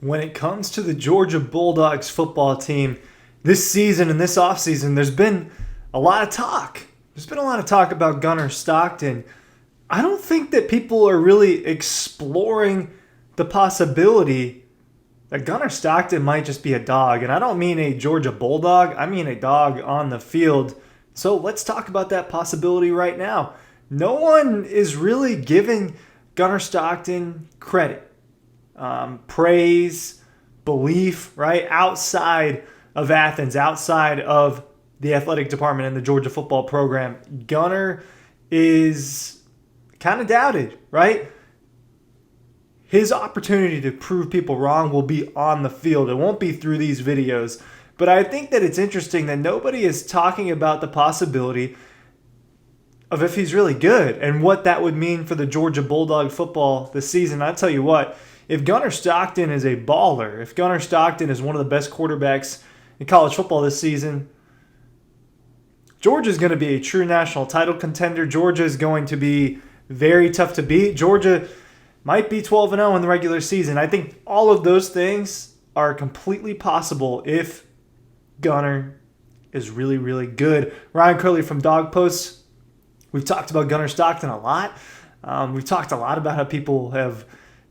When it comes to the Georgia Bulldogs football team this season and this offseason, there's been a lot of talk. There's been a lot of talk about Gunnar Stockton. I don't think that people are really exploring the possibility that Gunnar Stockton might just be a dog. And I don't mean a Georgia Bulldog. I mean a dog on the field. So let's talk about that possibility right now. No one is really giving Gunnar Stockton credit, praise, belief, right? Outside of Athens, outside of the athletic department and the Georgia football program, Gunnar is kind of doubted, right? His opportunity to prove people wrong will be on the field. It won't be through these videos. But I think that it's interesting that nobody is talking about the possibility of if he's really good and what that would mean for the Georgia Bulldog football this season. I'll tell you what, if Gunnar Stockton is a baller, if Gunnar Stockton is one of the best quarterbacks in college football this season, Georgia is going to be a true national title contender. Georgia is going to be very tough to beat. Georgia might be 12-0 in the regular season. I think all of those things are completely possible if Gunnar is really, really good. Ryan Curley from Dawg posts, we've talked about Gunnar Stockton a lot. We've talked a lot about how people have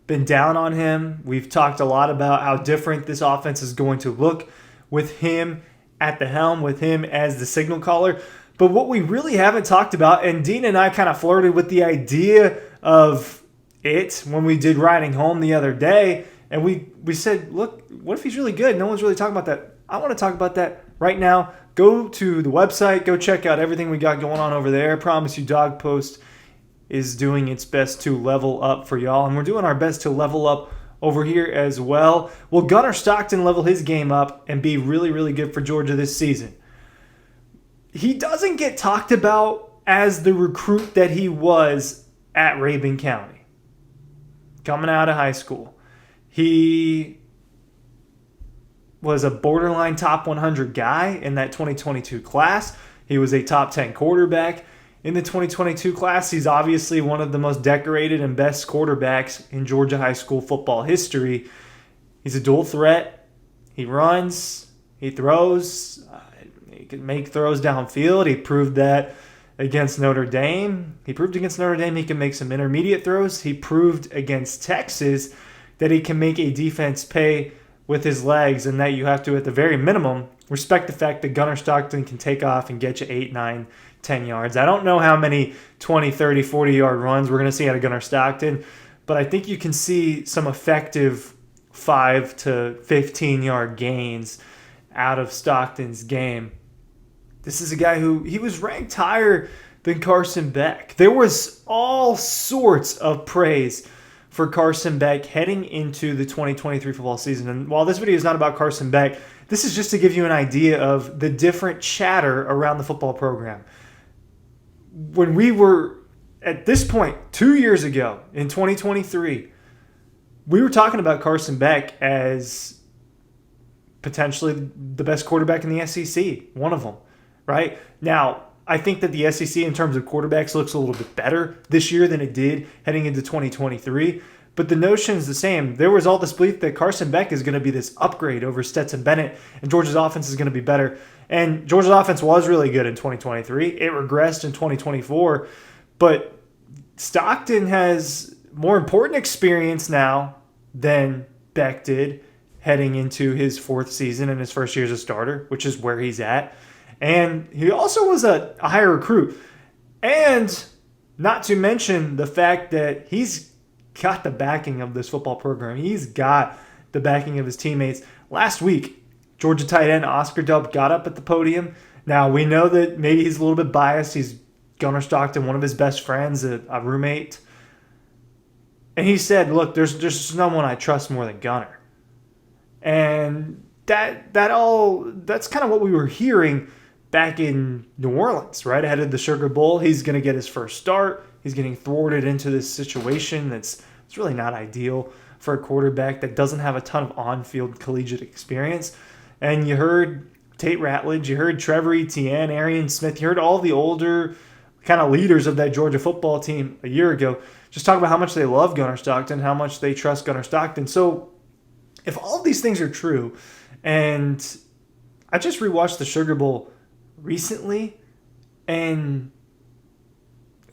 been down on him. We've talked a lot about how different this offense is going to look with him at the helm, with him as the signal caller. But what we really haven't talked about, and Dean and I kind of flirted with the idea of it when we did Riding Home the other day, and we said, look, what if he's really good? No one's really talking about that. I want to talk about that right now. Go to the website. Go check out everything we got going on over there. I promise you, Dawg Post is doing its best to level up for y'all, and we're doing our best to level up over here as well. Will Gunnar Stockton level his game up and be really, really good for Georgia this season? He doesn't get talked about as the recruit that he was at Rabun County. Coming out of high school, he was a borderline top 100 guy in that 2022 class. He was a top 10 quarterback in the 2022 class. He's obviously one of the most decorated and best quarterbacks in Georgia high school football history. He's a dual threat. He runs, he throws, he can make throws downfield. He proved that against Notre Dame. He proved against Notre Dame he can make some intermediate throws. He proved against Texas that he can make a defense pay with his legs, and that you have to, at the very minimum, respect the fact that Gunnar Stockton can take off and get you 8, 9, 10 yards. I don't know how many 20, 30, 40-yard runs we're going to see out of Gunnar Stockton, but I think you can see some effective 5 to 15-yard gains out of Stockton's game. This is a guy who, he was ranked higher than Carson Beck. There was all sorts of praise for Carson Beck heading into the 2023 football season. And while this video is not about Carson Beck, this is just to give you an idea of the different chatter around the football program. When we were at this point 2 years ago in 2023, we were talking about Carson Beck as potentially the best quarterback in the SEC, one of them, right? Now, I think that the SEC in terms of quarterbacks looks a little bit better this year than it did heading into 2023. But the notion is the same. There was all this belief that Carson Beck is going to be this upgrade over Stetson Bennett, and Georgia's offense is going to be better. And Georgia's offense was really good in 2023. It regressed in 2024. But Stockton has more important experience now than Beck did heading into his fourth season and his first year as a starter, which is where he's at. And he also was a higher recruit. And not to mention the fact that he's got the backing of this football program. He's got the backing of his teammates. Last week, Georgia tight end Oscar Dubb got up at the podium. Now, we know that maybe he's a little bit biased. He's Gunnar Stockton, one of his best friends, a roommate. And he said, look, there's just no one I trust more than Gunnar. And that's kind of what we were hearing back in New Orleans, right ahead of the Sugar Bowl. He's going to get his first start. He's getting thwarted into this situation that's really not ideal for a quarterback that doesn't have a ton of on-field collegiate experience. And you heard Tate Ratledge, you heard Trevor Etienne, Arian Smith, you heard all the older kind of leaders of that Georgia football team a year ago just talk about how much they love Gunnar Stockton, how much they trust Gunnar Stockton. So If all of these things are true, and I just rewatched the Sugar Bowl recently, and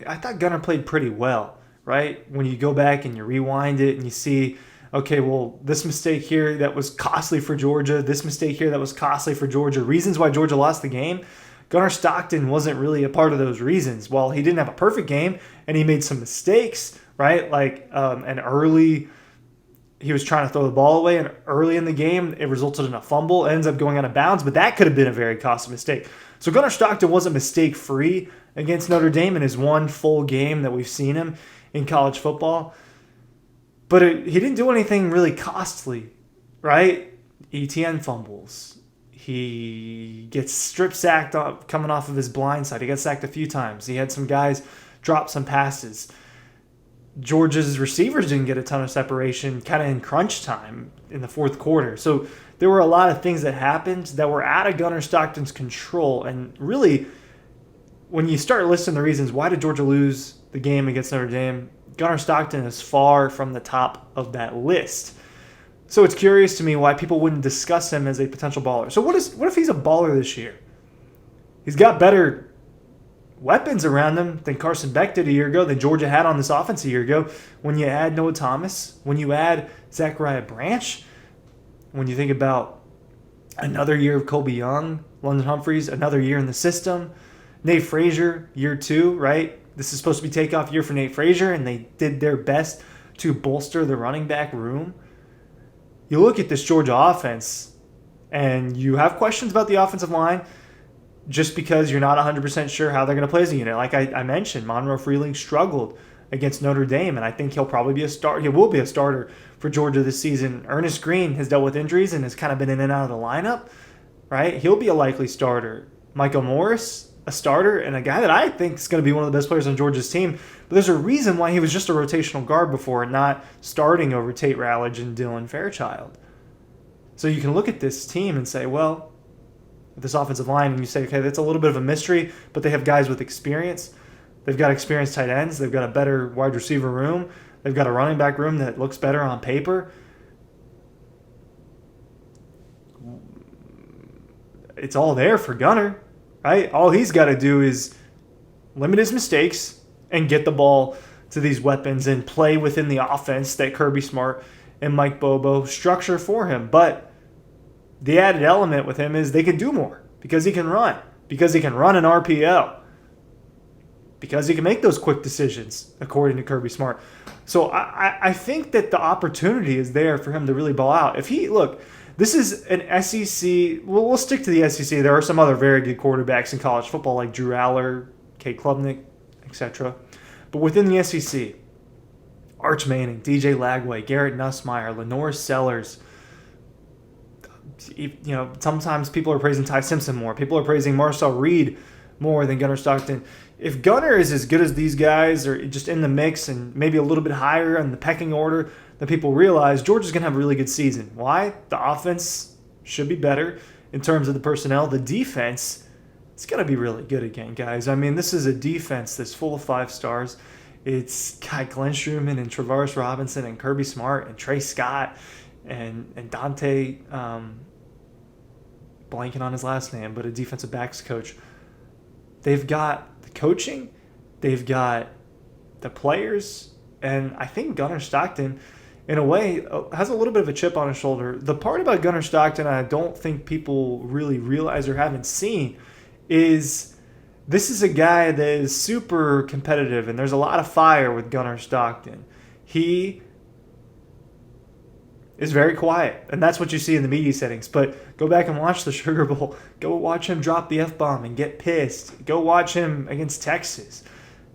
I thought Gunnar played pretty well, right? When you go back and you rewind it and you see, okay, well, this mistake here that was costly for Georgia, this mistake here that was costly for Georgia, reasons why Georgia lost the game. Gunnar Stockton wasn't really a part of those reasons. While he didn't have a perfect game and he made some mistakes, right? Like he was trying to throw the ball away, and early in the game, it resulted in a fumble. It ends up going out of bounds, but that could have been a very costly mistake. So Gunnar Stockton wasn't mistake-free against Notre Dame in his one full game that we've seen him in college football. But he didn't do anything really costly, right? ETN fumbles. He gets strip sacked coming off of his blind side. He got sacked a few times. He had some guys drop some passes. Georgia's receivers didn't get a ton of separation kind of in crunch time in the fourth quarter. So there were a lot of things that happened that were out of Gunnar Stockton's control. And really, when you start listing the reasons why did Georgia lose the game against Notre Dame, Gunnar Stockton is far from the top of that list. So it's curious to me why people wouldn't discuss him as a potential baller. So what if he's a baller this year? He's got better weapons around him than Carson Beck did a year ago, than Georgia had on this offense a year ago. When you add Noah Thomas, when you add Zachariah Branch, when you think about another year of Colby Young, London Humphreys, another year in the system, Nate Frazier, year 2, right? This is supposed to be takeoff year for Nate Frazier, and they did their best to bolster the running back room. You look at this Georgia offense, and you have questions about the offensive line, just because you're not 100% sure how they're going to play as a unit. Like I mentioned, Monroe Freeling struggled against Notre Dame, and I think he'll probably be a start. He will be a starter for Georgia this season. Ernest Green has dealt with injuries and has kind of been in and out of the lineup, right? He'll be a likely starter. Michael Morris, a starter, and a guy that I think is going to be one of the best players on Georgia's team. But there's a reason why he was just a rotational guard before, not starting over Tate Rowledge and Dylan Fairchild. So you can look at this team and say, well, this offensive line, and you say, okay, that's a little bit of a mystery, but they have guys with experience. They've got experienced tight ends. They've got a better wide receiver room. They've got a running back room that looks better on paper. It's all there for Gunnar, right? All he's got to do is limit his mistakes and get the ball to these weapons and play within the offense that Kirby Smart and Mike Bobo structure for him. But the added element with him is they can do more because he can run, because he can run an RPO, because he can make those quick decisions, according to Kirby Smart. So I think that the opportunity is there for him to really ball out. This is an SEC. We'll stick to the SEC. There are some other very good quarterbacks in college football like Drew Aller, Kate Klubnik, etc. But within the SEC, Arch Manning, DJ Lagway, Garrett Nussmeier, Lenore Sellers. Sometimes people are praising Ty Simpson more. People are praising Marcel Reed more than Gunnar Stockton. If Gunnar is as good as these guys, or just in the mix and maybe a little bit higher in the pecking order than people realize, Georgia's going to have a really good season. Why? The offense should be better in terms of the personnel. The defense, it's going to be really good again, guys. I mean, this is a defense that's full of 5 stars. It's got Glenn Struman and Travaris Robinson and Kirby Smart and Trey Scott and Dante, blanking on his last name, but a defensive backs coach. They've got the coaching, they've got the players, and I think Gunnar Stockton, in a way, has a little bit of a chip on his shoulder. The part about Gunnar Stockton I don't think people really realize or haven't seen is this is a guy that is super competitive, and there's a lot of fire with Gunnar Stockton. He is very quiet, and that's what you see in the media settings. But go back and watch the Sugar Bowl. Go watch him drop the F-bomb and get pissed. Go watch him against Texas,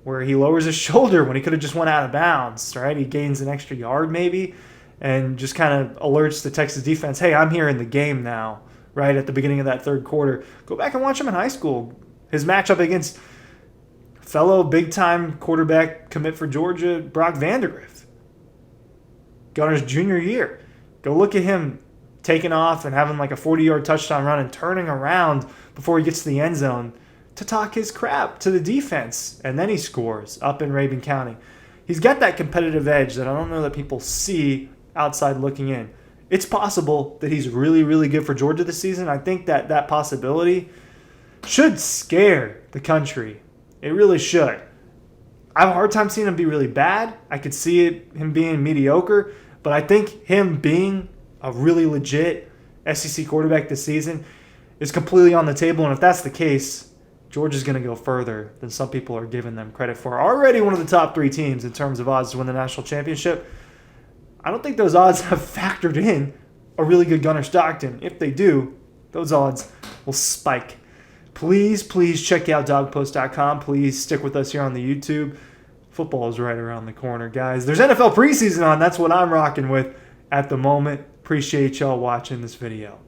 where he lowers his shoulder when he could have just went out of bounds, right? He gains an extra yard maybe and just kind of alerts the Texas defense, hey, I'm here in the game now, right, at the beginning of that third quarter. Go back and watch him in high school. His matchup against fellow big-time quarterback commit for Georgia, Brock Vandagriff. Gunnar's junior year. Go look at him taking off and having like a 40-yard touchdown run and turning around before he gets to the end zone to talk his crap to the defense. And then he scores up in Rabun County. He's got that competitive edge that I don't know that people see outside looking in. it's possible that he's really, really good for Georgia this season. I think that possibility should scare the country. It really should. I have a hard time seeing him be really bad. I could see him being mediocre, but I think him being a really legit SEC quarterback this season is completely on the table. And if that's the case, Georgia's going to go further than some people are giving them credit for. Already one of the top 3 teams in terms of odds to win the national championship. I don't think those odds have factored in a really good Gunnar Stockton. If they do, those odds will spike. Please check out dawgpost.com. Please stick with us here on the YouTube. Football is right around the corner, guys. There's NFL preseason on. That's what I'm rocking with at the moment. Appreciate y'all watching this video.